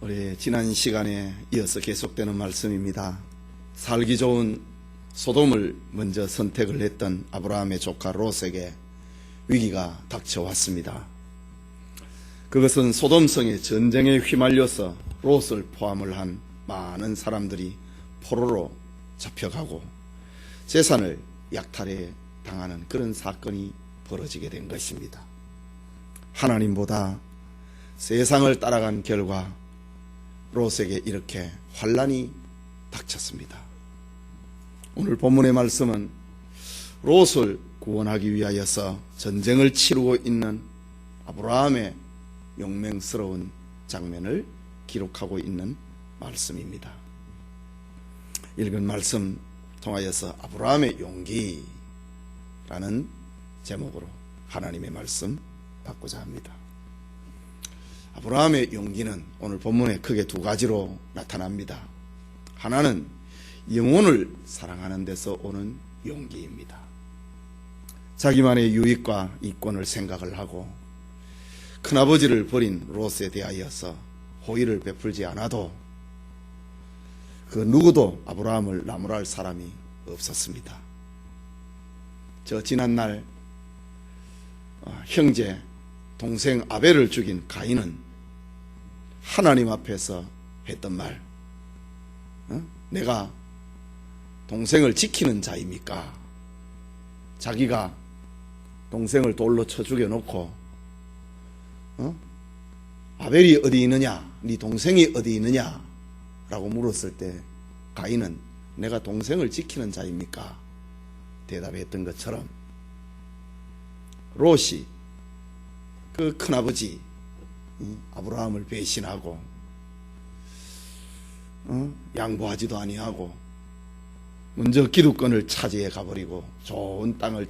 우리 지난 시간에 이어서 계속되는 말씀입니다. 살기 좋은 소돔을 먼저 선택을 했던 아브라함의 조카 롯에게 위기가 닥쳐왔습니다. 그것은 소돔성의 전쟁에 휘말려서 롯을 포함을 한 많은 사람들이 포로로 잡혀가고 재산을 약탈해 당하는 그런 사건이 벌어지게 된 것입니다. 하나님보다 세상을 따라간 결과 롯에게 이렇게 환난이 닥쳤습니다. 오늘 본문의 말씀은 롯을 구원하기 위하여서 전쟁을 치르고 있는 아브라함의 용맹스러운 장면을 기록하고 있는 말씀입니다. 읽은 말씀 통하여서 아브라함의 용기라는 제목으로 하나님의 말씀 받고자 합니다. 아브라함의 용기는 오늘 본문에 크게 두 가지로 나타납니다. 하나는 영혼을 사랑하는 데서 오는 용기입니다. 자기만의 유익과 이권을 생각을 하고 큰아버지를 버린 롯에 대하여서 호의를 베풀지 않아도 그 누구도 아브라함을 나무랄 사람이 없었습니다. 저 지난날 형제 동생 아벨을 죽인 가인은 하나님 앞에서 했던 말, 내가 동생을 지키는 자입니까? 자기가 동생을 돌로 쳐 죽여놓고 아벨이 어디 있느냐, 네 동생이 어디 있느냐 라고 물었을 때 가인은 내가 동생을 지키는 자입니까? 대답했던 것처럼 롯이 그 큰아버지 아브라함을 배신하고 양보하지도 아니하고 먼저 기득권을 차지해 가버리고 좋은 땅을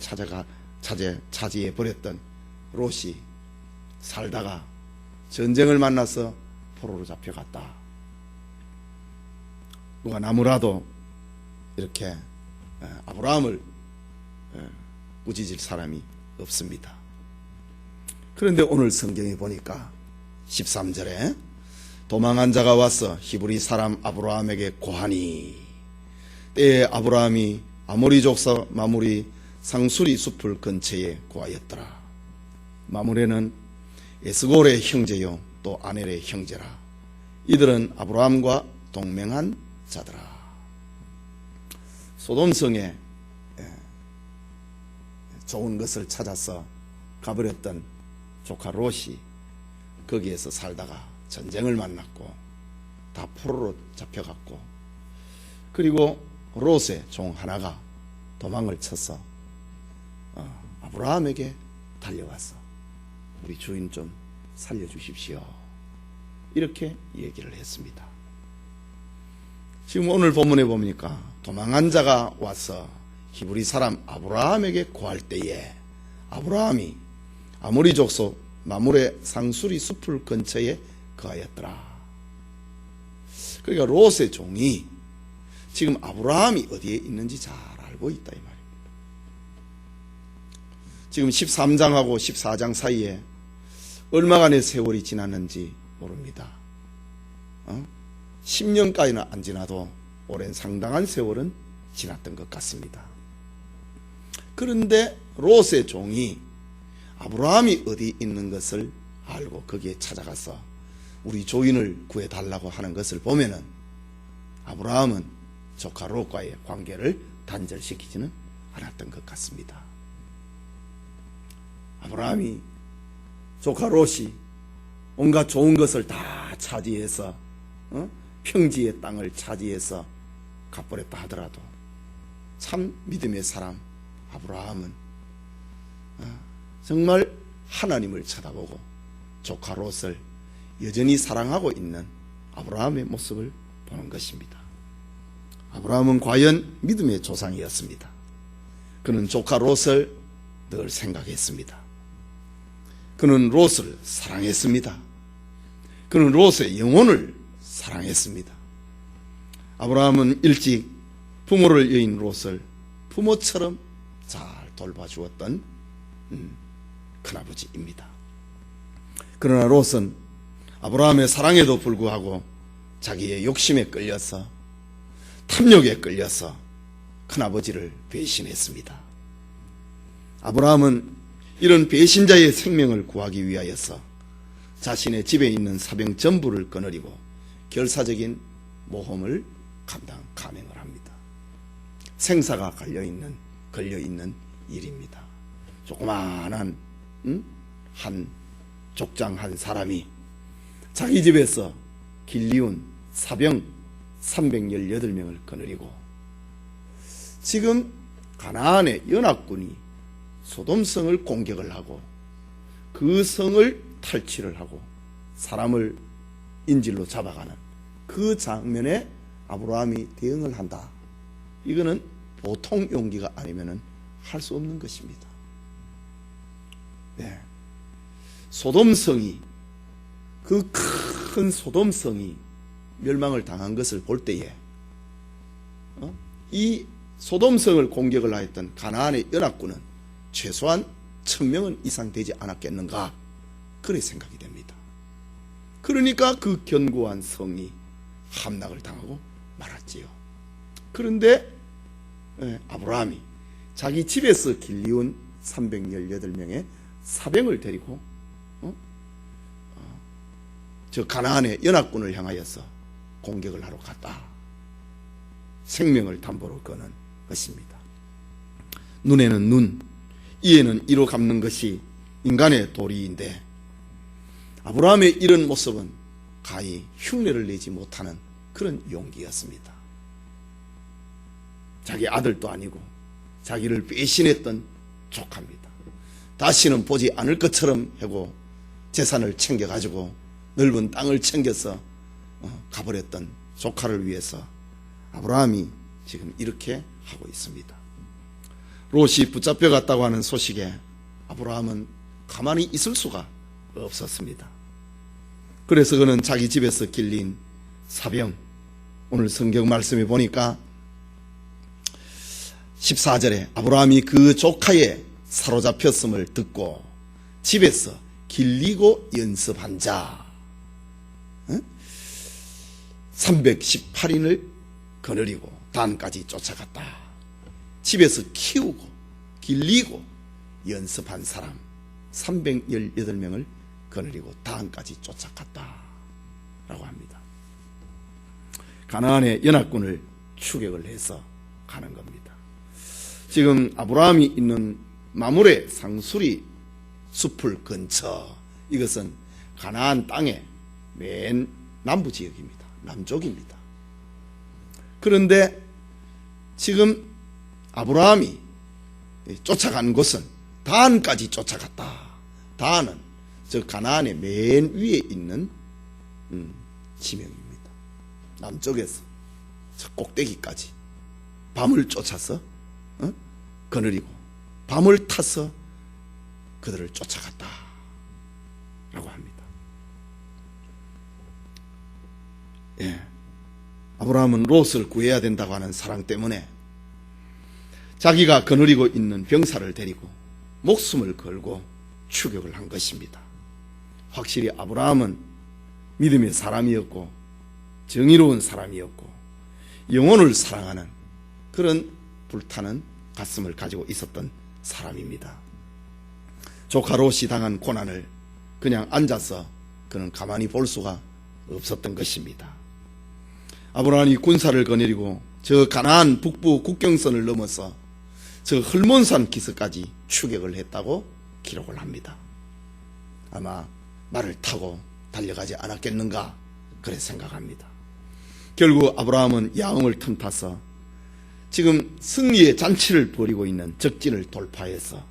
차지해 버렸던 롯이 살다가 전쟁을 만나서 포로로 잡혀갔다. 누가 나무라도 이렇게 아브라함을 꾸짖을 사람이 없습니다. 그런데 오늘 성경에 보니까 13절에 도망한 자가 와서 히브리 사람 아브라함에게 고하니 때에 아브라함이 아모리 족사 마므리 상수리 숲을 근처에 구하였더라. 마므레는 에스골의 형제요 또 아넬의 형제라. 이들은 아브라함과 동맹한 자더라. 소돔성에 좋은 것을 찾아서 가버렸던 조카 롯이 거기에서 살다가 전쟁을 만났고 다 포로로 잡혀갔고, 그리고 롯의 종 하나가 도망을 쳐서 아브라함에게 달려와서 우리 주인 좀 살려주십시오 이렇게 얘기를 했습니다. 지금 오늘 본문에 보니까 도망한 자가 와서 히브리 사람 아브라함에게 구할 때에 아브라함이 아모리 족속 마므레 상수리 숲을 근처에 거하였더라. 그러니까 롯의 종이 지금 아브라함이 어디에 있는지 잘 알고 있다 이 말입니다. 지금 13장하고 14장 사이에 얼마간의 세월이 지났는지 모릅니다. 10년까지는 안 지나도 오랜 상당한 세월은 지났던 것 같습니다. 그런데 롯의 종이 아브라함이 어디 있는 것을 알고 거기에 찾아가서 우리 조인을 구해달라고 하는 것을 보면은 아브라함은 조카 롯과의 관계를 단절시키지는 않았던 것 같습니다. 아브라함이 조카 롯이 온갖 좋은 것을 다 차지해서 평지의 땅을 차지해서 갚버렸다 하더라도 참 믿음의 사람 아브라함은 정말 하나님을 쳐다보고 조카 롯을 여전히 사랑하고 있는 아브라함의 모습을 보는 것입니다. 아브라함은 과연 믿음의 조상이었습니다. 그는 조카 롯을 늘 생각했습니다. 그는 롯을 사랑했습니다. 그는 롯의 영혼을 사랑했습니다. 아브라함은 일찍 부모를 여인 롯을 부모처럼 잘 돌봐주었던 큰아버지입니다. 그러나 롯은 아브라함의 사랑에도 불구하고 자기의 욕심에 끌려서 탐욕에 끌려서 큰아버지를 배신했습니다. 아브라함은 이런 배신자의 생명을 구하기 위하여서 자신의 집에 있는 사병 전부를 거느리고 결사적인 모험을 감행을 합니다. 생사가 걸려있는 일입니다. 조그마한 한 족장 한 사람이 자기 집에서 길리운 사병 318명을 거느리고 지금 가나안의 연합군이 소돔성을 공격을 하고 그 성을 탈취를 하고 사람을 인질로 잡아가는 그 장면에 아브라함이 대응을 한다. 이거는 보통 용기가 아니면 할 수 없는 것입니다. 네. 소돔성이 그 큰 소돔성이 멸망을 당한 것을 볼 때에 이 소돔성을 공격을 하였던 가나안의 연합군은 최소한 1000명은 이상 되지 않았겠는가 그렇게 생각이 됩니다. 그러니까 그 견고한 성이 함락을 당하고 말았지요. 그런데 아브라함이 자기 집에서 길리운 318명의 사병을 데리고 저 가나안의 연합군을 향하여서 공격을 하러 갔다. 생명을 담보로 거는 것입니다. 눈에는 눈, 이에는 이로 갚는 것이 인간의 도리인데 아브라함의 이런 모습은 가히 흉내를 내지 못하는 그런 용기였습니다. 자기 아들도 아니고 자기를 배신했던 조카입니다. 다시는 보지 않을 것처럼 하고 재산을 챙겨가지고 넓은 땅을 챙겨서 가버렸던 조카를 위해서 아브라함이 지금 이렇게 하고 있습니다. 롯이 붙잡혀 갔다고 하는 소식에 아브라함은 가만히 있을 수가 없었습니다. 그래서 그는 자기 집에서 길린 사병, 오늘 성경 말씀에 보니까 14절에 아브라함이 그 조카의 사로잡혔음을 듣고 집에서 길리고 연습한 자 318인을 거느리고 단까지 쫓아갔다. 집에서 키우고 길리고 연습한 사람 318명을 거느리고 단까지 쫓아갔다 라고 합니다. 가나안의 연합군을 추격을 해서 가는 겁니다. 지금 아브라함이 있는 마므레 상수리 숲을 근처, 이것은 가나안 땅의 맨 남부 지역입니다. 남쪽입니다. 그런데 지금 아브라함이 쫓아간 곳은 단까지 쫓아갔다. 단은 저 가나안의 맨 위에 있는 지명입니다. 남쪽에서 저 꼭대기까지 밤을 쫓아서 거느리고 밤을 타서 그들을 쫓아갔다 라고 합니다. 예. 아브라함은 롯을 구해야 된다고 하는 사랑 때문에 자기가 거느리고 있는 병사를 데리고 목숨을 걸고 추격을 한 것입니다. 확실히 아브라함은 믿음의 사람이었고 정의로운 사람이었고 영혼을 사랑하는 그런 불타는 가슴을 가지고 있었던 사람입니다. 조카 롯이 당한 고난을 그냥 앉아서 그는 가만히 볼 수가 없었던 것입니다. 아브라함이 군사를 거느리고 저 가나안 북부 국경선을 넘어서 저 헐몬산 기슭까지 추격을 했다고 기록을 합니다. 아마 말을 타고 달려가지 않았겠는가 그래 생각합니다. 결국 아브라함은 야엉을 틈타서 지금 승리의 잔치를 벌이고 있는 적진을 돌파해서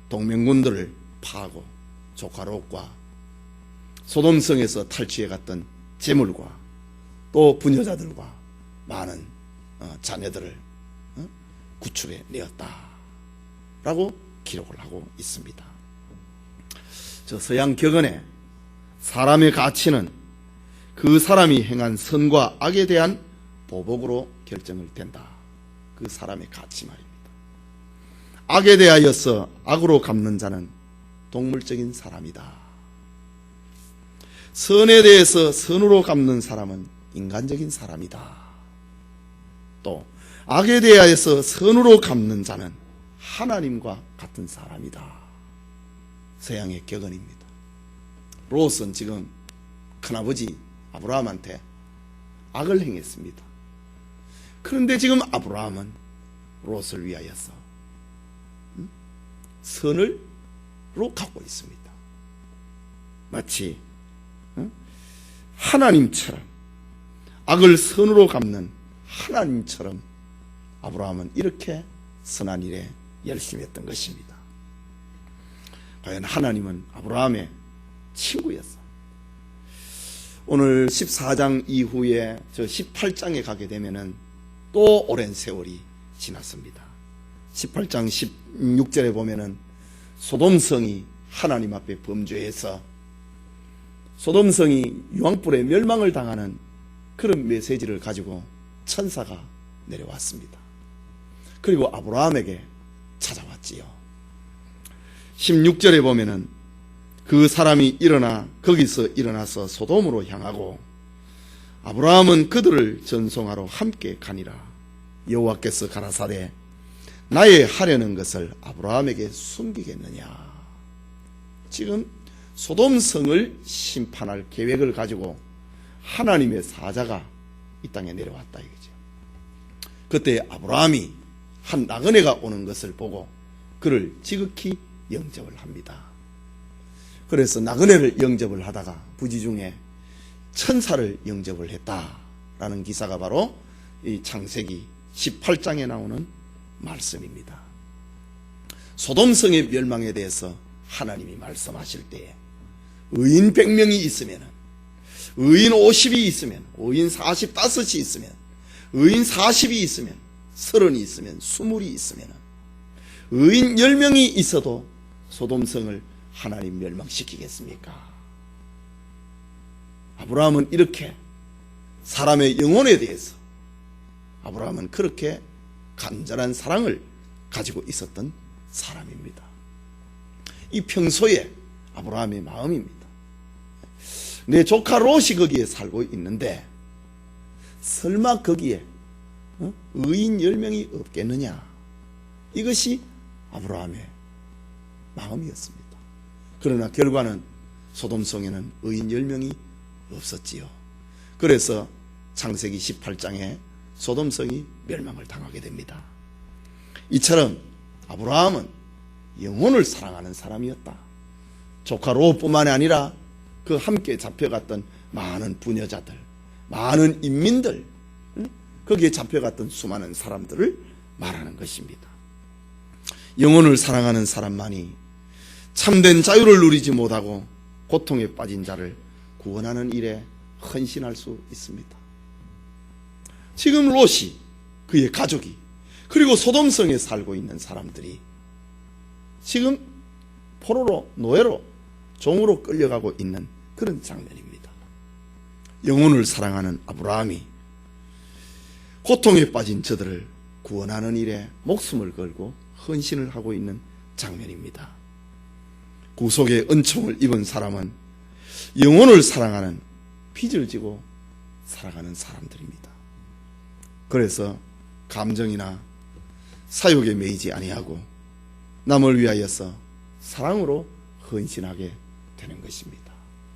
동맹군들을 파하고 조카 롯과 소돔성에서 탈취해 갔던 재물과 또 부녀자들과 많은 자녀들을 구출해 내었다라고 기록을 하고 있습니다. 저 서양 격언에 사람의 가치는 그 사람이 행한 선과 악에 대한 보복으로 결정을 된다. 그 사람의 가치 말입니다. 악에 대하여서 악으로 갚는 자는 동물적인 사람이다. 선에 대해서 선으로 갚는 사람은 인간적인 사람이다. 또 악에 대하여서 선으로 갚는 자는 하나님과 같은 사람이다. 서양의 격언입니다. 롯은 지금 큰아버지 아브라함한테 악을 행했습니다. 그런데 지금 아브라함은 롯을 위하여서 선을로 갖고 있습니다. 마치 하나님처럼, 악을 선으로 갚는 하나님처럼 아브라함은 이렇게 선한 일에 열심히 했던 것입니다. 과연 하나님은 아브라함의 친구였어. 오늘 14장 이후에 저 18장에 가게 되면은 또 오랜 세월이 지났습니다. 18장 16절에 보면은 소돔성이 하나님 앞에 범죄해서 소돔성이 유황불에 멸망을 당하는 그런 메시지를 가지고 천사가 내려왔습니다. 그리고 아브라함에게 찾아왔지요. 16절에 보면은 그 사람이 거기서 일어나서 소돔으로 향하고 아브라함은 그들을 전송하러 함께 가니라. 여호와께서 가라사대 나의 하려는 것을 아브라함에게 숨기겠느냐. 지금 소돔성을 심판할 계획을 가지고 하나님의 사자가 이 땅에 내려왔다 이거죠. 그때 아브라함이 한 나그네가 오는 것을 보고 그를 지극히 영접을 합니다. 그래서 나그네를 영접을 하다가 부지중에 천사를 영접을 했다라는 기사가 바로 이 창세기 18장에 나오는 말씀입니다. 소돔성의 멸망에 대해서 하나님이 말씀하실 때에 의인 100명이 있으면, 의인 50이 있으면, 의인 45이 있으면, 의인 40이 있으면, 30이 있으면, 20이 있으면, 의인 10명이 있어도 소돔성을 하나님 멸망시키겠습니까? 아브라함은 이렇게 사람의 영혼에 대해서 아브라함은 그렇게 간절한 사랑을 가지고 있었던 사람입니다. 이 평소에 아브라함의 마음입니다. 내 조카 롯이 거기에 살고 있는데 설마 거기에 의인 10명이 없겠느냐. 이것이 아브라함의 마음이었습니다. 그러나 결과는 소돔성에는 의인 10명이 없었지요. 그래서 창세기 18장에 소돔성이 멸망을 당하게 됩니다. 이처럼 아브라함은 영혼을 사랑하는 사람이었다. 조카 롯뿐만이 아니라 그 함께 잡혀갔던 많은 부녀자들, 많은 인민들, 거기에 잡혀갔던 수많은 사람들을 말하는 것입니다. 영혼을 사랑하는 사람만이 참된 자유를 누리지 못하고 고통에 빠진 자를 구원하는 일에 헌신할 수 있습니다. 지금 롯이, 그의 가족이, 그리고 소돔성에 살고 있는 사람들이 지금 포로로, 노예로, 종으로 끌려가고 있는 그런 장면입니다. 영혼을 사랑하는 아브라함이 고통에 빠진 저들을 구원하는 일에 목숨을 걸고 헌신을 하고 있는 장면입니다. 구속의 은총을 입은 사람은 영혼을 사랑하는 빚을 지고 살아가는 사람들입니다. 그래서 감정이나 사욕에 매이지 아니하고 남을 위하여서 사랑으로 헌신하게 되는 것입니다.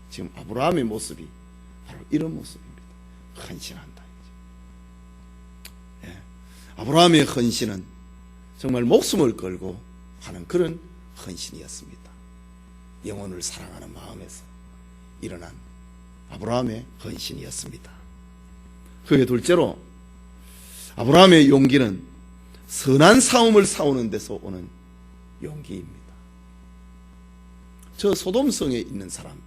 지금 아브라함의 모습이 바로 이런 모습입니다. 헌신한다. 예. 아브라함의 헌신은 정말 목숨을 걸고 하는 그런 헌신이었습니다. 영혼을 사랑하는 마음에서 일어난 아브라함의 헌신이었습니다. 그게 둘째로 아브라함의 용기는 선한 싸움을 싸우는 데서 오는 용기입니다. 저 소돔성에 있는 사람,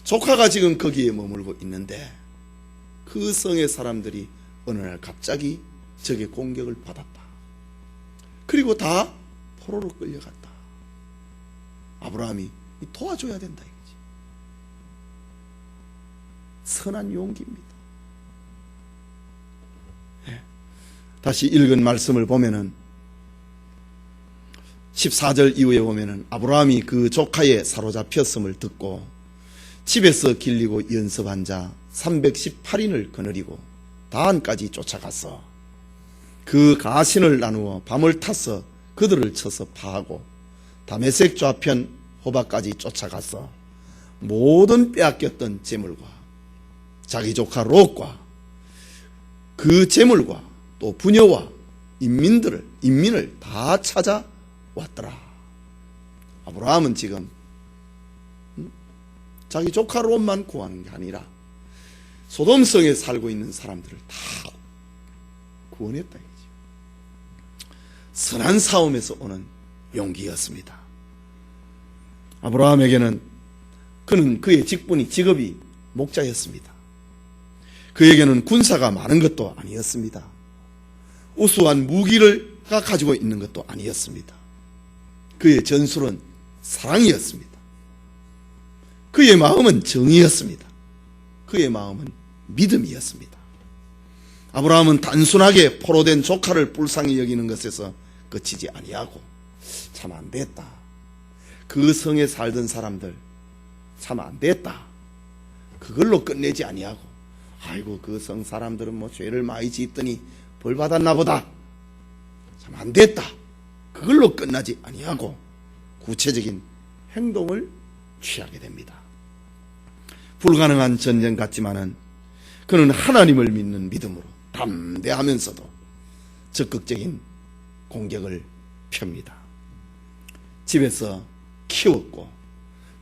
조카가 지금 거기에 머물고 있는데 그 성의 사람들이 어느 날 갑자기 적의 공격을 받았다. 그리고 다 포로로 끌려갔다. 아브라함이 도와줘야 된다 이거지. 선한 용기입니다. 네. 다시 읽은 말씀을 보면은 14절 이후에 보면은 아브라함이 그 조카의 사로잡혔음을 듣고 집에서 길리고 연습한 자 318인을 거느리고 다한까지 쫓아가서 그 가신을 나누어 밤을 타서 그들을 쳐서 파하고 다메섹 좌편 호바까지 쫓아가서 모든 빼앗겼던 재물과 자기 조카 롯과 그 재물과 또 부녀와 인민을 다 찾아왔더라. 아브라함은 지금 자기 조카 롯만 구하는 게 아니라 소돔성에 살고 있는 사람들을 다 구원했다 이거지. 선한 싸움에서 오는 용기였습니다. 아브라함에게는 그는 그의 직업이 목자였습니다. 그에게는 군사가 많은 것도 아니었습니다. 우수한 무기를 가지고 있는 것도 아니었습니다. 그의 전술은 사랑이었습니다. 그의 마음은 정의였습니다. 그의 마음은 믿음이었습니다. 아브라함은 단순하게 포로된 조카를 불쌍히 여기는 것에서 그치지 아니하고 참 안됐다. 그 성에 살던 사람들 참 안됐다. 그걸로 끝내지 아니하고 아이고 그 성 사람들은 뭐 죄를 많이 짓더니 벌 받았나 보다. 참 안됐다. 그걸로 끝나지 아니하고 구체적인 행동을 취하게 됩니다. 불가능한 전쟁 같지만은 그는 하나님을 믿는 믿음으로 담대하면서도 적극적인 공격을 펴니다. 집에서 키웠고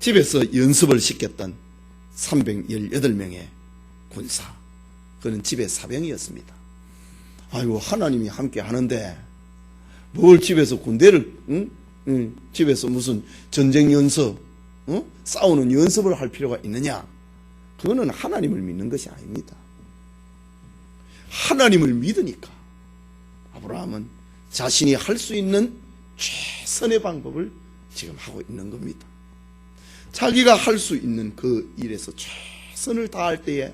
집에서 연습을 시켰던 318명의 군사, 그는 집의 사병이었습니다. 아이고 하나님이 함께 하는데 뭘 집에서 군대를 집에서 무슨 전쟁 연습, 싸우는 연습을 할 필요가 있느냐? 그거는 하나님을 믿는 것이 아닙니다. 하나님을 믿으니까 아브라함은 자신이 할 수 있는 최선의 방법을 지금 하고 있는 겁니다. 자기가 할 수 있는 그 일에서 최선을 다할 때에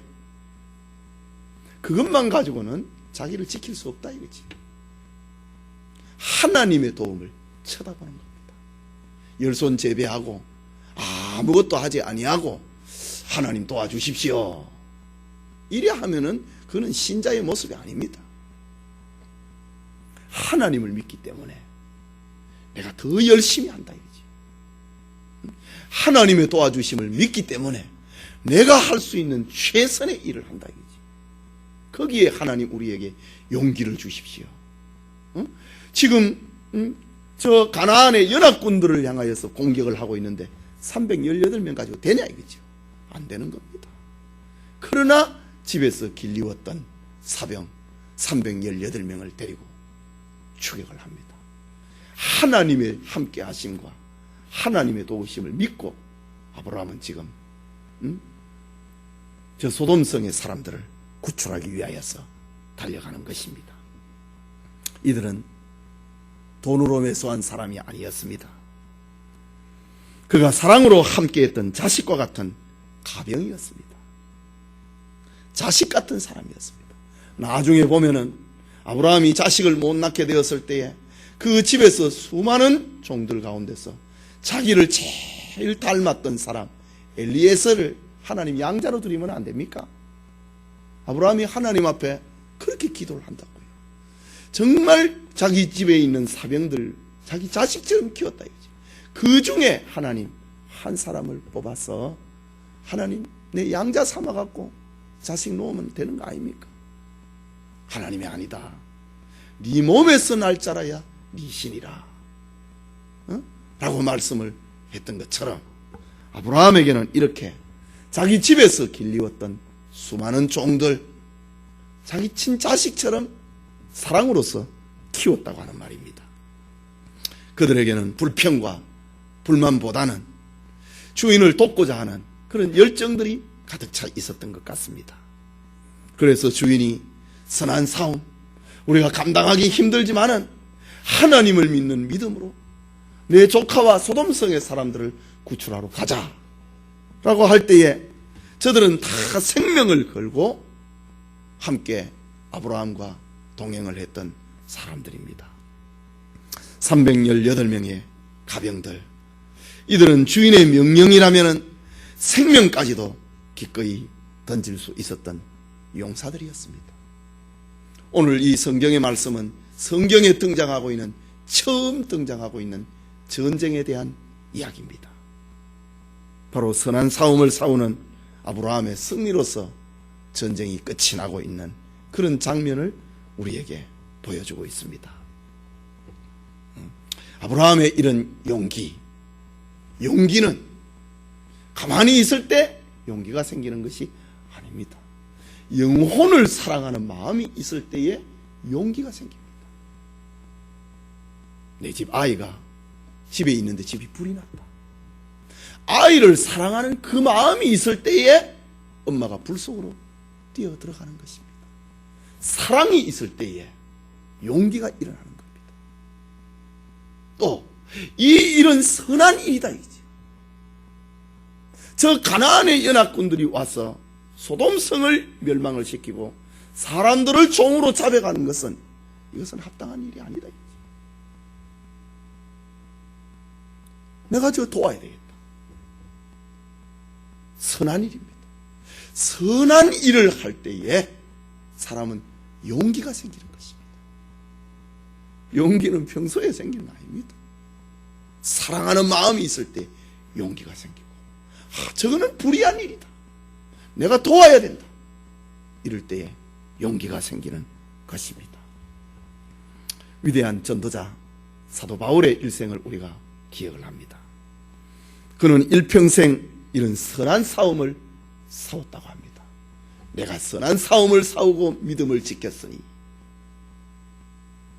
그것만 가지고는 자기를 지킬 수 없다 이거지. 하나님의 도움을 쳐다보는 겁니다. 열손 재배하고 아무것도 하지 아니하고 하나님 도와주십시오. 이래 하면은 그는 신자의 모습이 아닙니다. 하나님을 믿기 때문에 내가 더 열심히 한다 이거지. 하나님의 도와주심을 믿기 때문에 내가 할 수 있는 최선의 일을 한다 이거지. 거기에 하나님 우리에게 용기를 주십시오. 지금 저 가나안의 연합군들을 향하여서 공격을 하고 있는데 318명 가지고 되냐 이거죠. 안 되는 겁니다. 그러나 집에서 길리웠던 사병 318명을 데리고 추격을 합니다. 하나님의 함께 하심과 하나님의 도우심을 믿고 아브라함은 지금 저 소돔성의 사람들을 구출하기 위하여서 달려가는 것입니다. 이들은 돈으로 매수한 사람이 아니었습니다. 그가 사랑으로 함께했던 자식과 같은 가병이었습니다. 자식 같은 사람이었습니다. 나중에 보면은 아브라함이 자식을 못 낳게 되었을 때에 그 집에서 수많은 종들 가운데서 자기를 제일 닮았던 사람 엘리에셀을 하나님 양자로 드리면 안 됩니까? 아브라함이 하나님 앞에 그렇게 기도를 한다고요. 정말 자기 집에 있는 사병들 자기 자식처럼 키웠다 이거지. 그 중에 하나님 한 사람을 뽑아서 하나님 내 양자 삼아갖고 자식 놓으면 되는 거 아닙니까? 하나님이 아니다. 네 몸에서 날 자라야 네 신이라 라고 말씀을 했던 것처럼 아브라함에게는 이렇게 자기 집에서 길리웠던 수많은 종들 자기 친자식처럼 사랑으로서 키웠다고 하는 말입니다. 그들에게는 불평과 불만보다는 주인을 돕고자 하는 그런 열정들이 가득 차 있었던 것 같습니다. 그래서 주인이 선한 싸움, 우리가 감당하기 힘들지만은 하나님을 믿는 믿음으로 내 조카와 소돔성의 사람들을 구출하러 가자 라고 할 때에 저들은 다 생명을 걸고 함께 아브라함과 동행을 했던 사람들입니다. 318명의 가병들, 이들은 주인의 명령이라면 생명까지도 기꺼이 던질 수 있었던 용사들이었습니다. 오늘 이 성경의 말씀은 성경에 처음 등장하고 있는 전쟁에 대한 이야기입니다. 바로 선한 싸움을 싸우는 아브라함의 승리로서 전쟁이 끝이 나고 있는 그런 장면을 우리에게 보여주고 있습니다. 아브라함의 이런 용기는 가만히 있을 때 용기가 생기는 것이 아닙니다. 영혼을 사랑하는 마음이 있을 때에 용기가 생깁니다. 내 집 아이가 집에 있는데 집이 불이 났다. 아이를 사랑하는 그 마음이 있을 때에 엄마가 불 속으로 뛰어 들어가는 것입니다. 사랑이 있을 때에 용기가 일어나는 겁니다. 또 이 일은 선한 일이다 이거지. 저 가나안의 연합군들이 와서 소돔성을 멸망을 시키고 사람들을 종으로 잡아가는 것은 이것은 합당한 일이 아니다 이거지. 내가 저 도와야 되겠다. 선한 일입니다. 선한 일을 할 때에 사람은 용기가 생기는 것입니다. 용기는 평소에 생기는 거 아닙니다. 사랑하는 마음이 있을 때 용기가 생기고, 저거는 불의한 일이다. 내가 도와야 된다. 이럴 때에 용기가 생기는 것입니다. 위대한 전도자 사도 바울의 일생을 우리가 기억을 합니다. 그는 일평생 이런 선한 싸움을 싸웠다고 합니다. 내가 선한 싸움을 싸우고 믿음을 지켰으니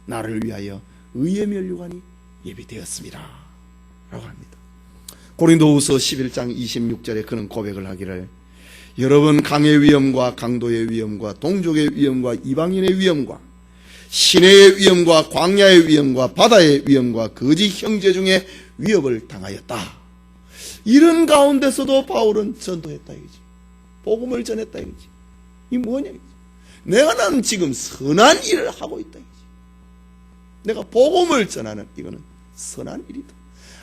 나를 위하여 의의 면류관이 예비되었습니다 라고 합니다. 고린도후서 11장 26절에 그는 고백을 하기를, 여러분 강의 위험과 강도의 위험과 동족의 위험과 이방인의 위험과 시내의 위험과 광야의 위험과 바다의 위험과 거짓 형제 중에 위협을 당하였다. 이런 가운데서도 바울은 전도했다 이거지. 복음을 전했다 이거지. 이 뭐냐 이거지. 나는 지금 선한 일을 하고 있다 이거지. 내가 복음을 전하는 이거는 선한 일이다.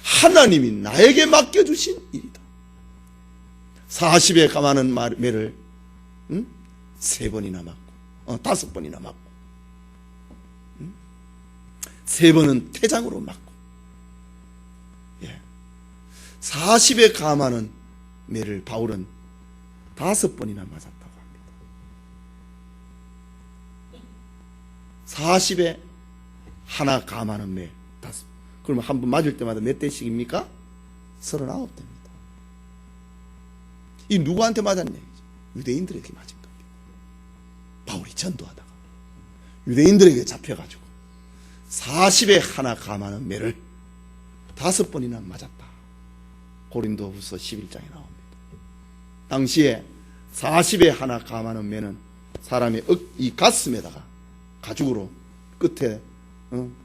하나님이 나에게 맡겨주신 일이다. 40에 감하는 매를 3번이나 맞고 5번이나 맞고 3번은 태장으로 맞고 40에 감하는 매를 바울은 5번이나 맞았다고 합니다. 40에 하나 감하는 매 5번. 그러면 한 번 맞을 때마다 몇 대씩입니까? 39대입니다. 이 누구한테 맞았냐? 유대인들에게 맞은 겁니다. 바울이 전도하다가 유대인들에게 잡혀가지고 40에 하나 감하는 매를 5번이나 맞았다. 고린도후서 11장에 나옵니다. 당시에 40에 하나 감하는 매는 사람의 이 가슴에다가 가죽으로 끝에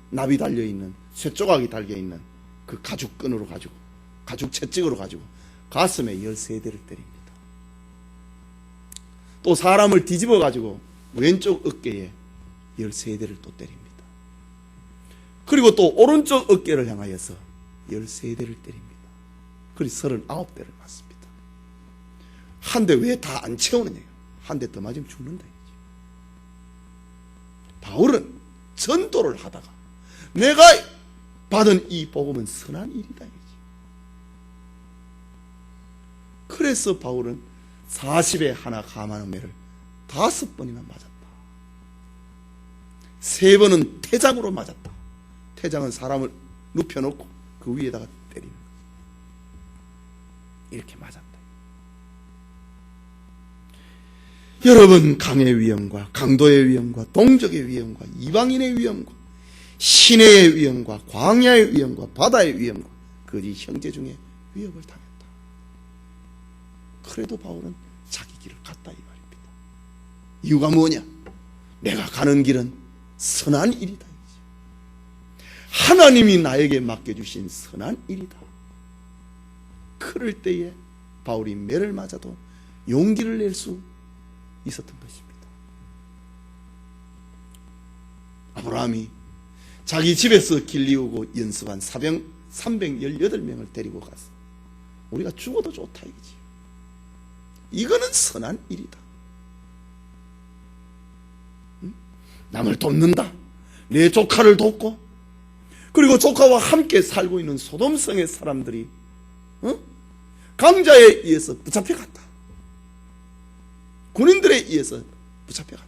납이 달려있는 쇠조각이 달려있는 그 가죽끈으로 가지고 가죽 채찍으로 가지고 가슴에 13대를 때립니다. 또 사람을 뒤집어 가지고 왼쪽 어깨에 13대를 또 때립니다. 그리고 또 오른쪽 어깨를 향하여서 13대를 때립니다. 그래서 39대를 맞습니다. 한 대 왜 다 안 채우느냐? 한 대 더 맞으면 죽는다. 바울은 전도를 하다가 내가 받은 이 복음은 선한 일이다. 그래서 바울은 40에 하나 감하는 매를 5번이나 맞았다. 3번은 태장으로 맞았다. 태장은 사람을 눕혀놓고 그 위에다가 때리는 거죠. 이렇게 맞았다. 여러분 강의 위험과 강도의 위험과 동족의 위험과 이방인의 위험과 시내의 위험과 광야의 위험과 바다의 위험과 거짓 형제 중에 위협을 당했다. 그래도 바울은 자기 길을 갔다 이 말입니다. 이유가 뭐냐? 내가 가는 길은 선한 일이다. 하나님이 나에게 맡겨주신 선한 일이다. 그럴 때에 바울이 매를 맞아도 용기를 낼 수 있었던 것입니다. 아브라함이 자기 집에서 길리우고 연습한 사병 318명을 데리고 가서 우리가 죽어도 좋다 이거지. 이거는 선한 일이다. 남을 돕는다. 내 조카를 돕고, 그리고 조카와 함께 살고 있는 소돔성의 사람들이 강자에 의해서 붙잡혀갔다. 군인들에 의해서 붙잡혀갔다.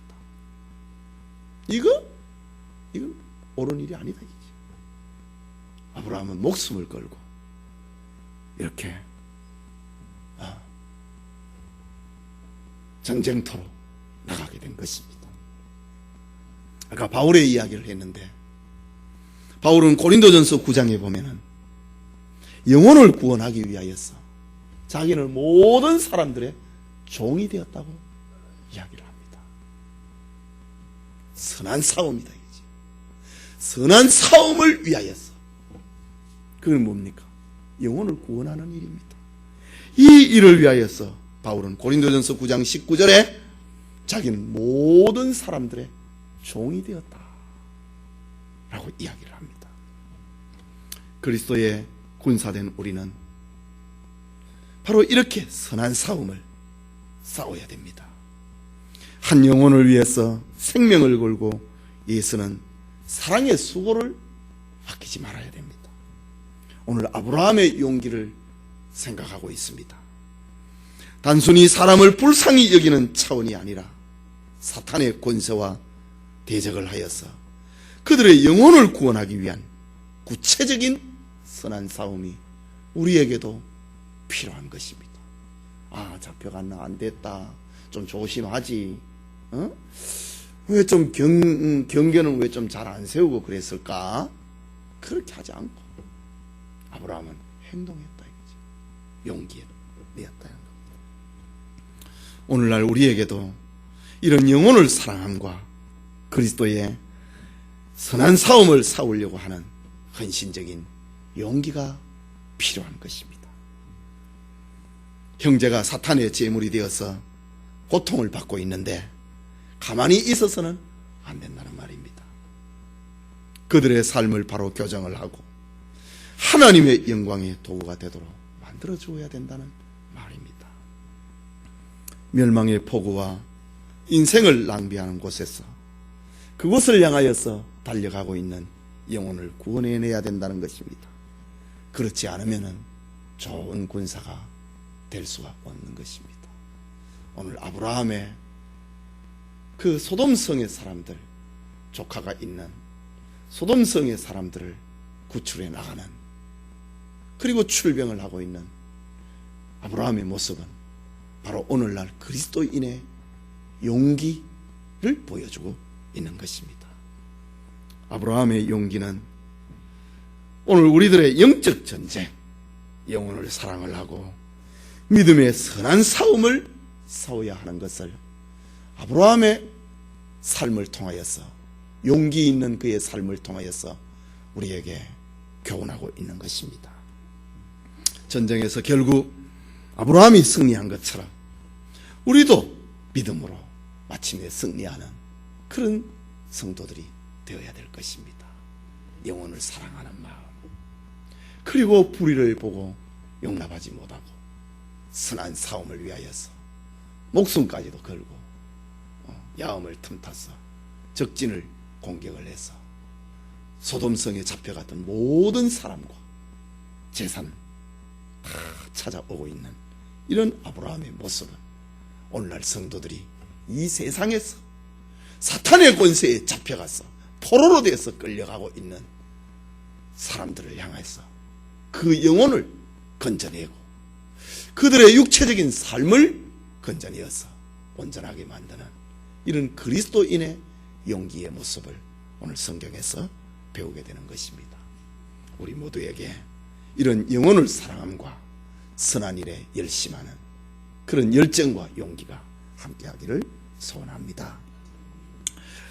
이건 옳은 일이 아니다 이지. 아브라함은 목숨을 걸고 이렇게 전쟁터로 나가게 된 것입니다. 아까 바울의 이야기를 했는데, 바울은 고린도전서 9장에 보면은 영혼을 구원하기 위하여서 자기는 모든 사람들의 종이 되었다고 이야기를 합니다. 선한 싸움이다 이지. 선한 싸움을 위하여서. 그건 뭡니까? 영혼을 구원하는 일입니다. 이 일을 위하여서 바울은 고린도전서 9장 19절에 자기는 모든 사람들의 종이 되었다 라고 이야기를 합니다. 그리스도의 군사된 우리는 바로 이렇게 선한 싸움을 싸워야 됩니다. 한 영혼을 위해서 생명을 걸고 예수는 사랑의 수고를 아끼지 말아야 됩니다. 오늘 아브라함의 용기를 생각하고 있습니다. 단순히 사람을 불쌍히 여기는 차원이 아니라 사탄의 권세와 대적을 하여서 그들의 영혼을 구원하기 위한 구체적인 선한 싸움이 우리에게도 필요한 것입니다. 잡혀갔나, 안 됐다, 좀 조심하지, 왜 좀 경계는 왜 좀 잘 안 세우고 그랬을까? 그렇게 하지 않고 아브라함은 행동했다 이거지. 용기에 내었다. 오늘날 우리에게도 이런 영혼을 사랑함과 그리스도의 선한 싸움을 싸우려고 하는 헌신적인 용기가 필요한 것입니다. 형제가 사탄의 제물이 되어서 고통을 받고 있는데 가만히 있어서는 안 된다는 말입니다. 그들의 삶을 바로 교정을 하고 하나님의 영광의 도구가 되도록 만들어 주어야 된다는 말입니다. 멸망의 폭우와 인생을 낭비하는 곳에서 그곳을 향하여서 달려가고 있는 영혼을 구원해내야 된다는 것입니다. 그렇지 않으면 좋은 군사가 될 수가 없는 것입니다. 오늘 아브라함의 그 소돔성의 사람들, 조카가 있는 소돔성의 사람들을 구출해 나가는, 그리고 출병을 하고 있는 아브라함의 모습은 바로 오늘날 그리스도인의 용기를 보여주고 있는 것입니다. 아브라함의 용기는 오늘 우리들의 영적 전쟁, 영혼을 사랑을 하고 믿음의 선한 싸움을 싸워야 하는 것을 아브라함의 삶을 통하여서, 용기 있는 그의 삶을 통하여서 우리에게 교훈하고 있는 것입니다. 전쟁에서 결국 아브라함이 승리한 것처럼 우리도 믿음으로 마침내 승리하는 그런 성도들이 되어야 될 것입니다. 영혼을 사랑하는 마음, 그리고 불의를 보고 용납하지 못하고 선한 싸움을 위하여서 목숨까지도 걸고 야음을 틈타서 적진을 공격을 해서 소돔성에 잡혀갔던 모든 사람과 재산 다 찾아오고 있는 이런 아브라함의 모습은 오늘날 성도들이 이 세상에서 사탄의 권세에 잡혀가서 포로로 돼서 끌려가고 있는 사람들을 향해서 그 영혼을 건져내고 그들의 육체적인 삶을 건져내어서 온전하게 만드는 이런 그리스도인의 용기의 모습을 오늘 성경에서 배우게 되는 것입니다. 우리 모두에게 이런 영혼을 사랑함과 선한 일에 열심하는 그런 열정과 용기가 함께하기를 소원합니다.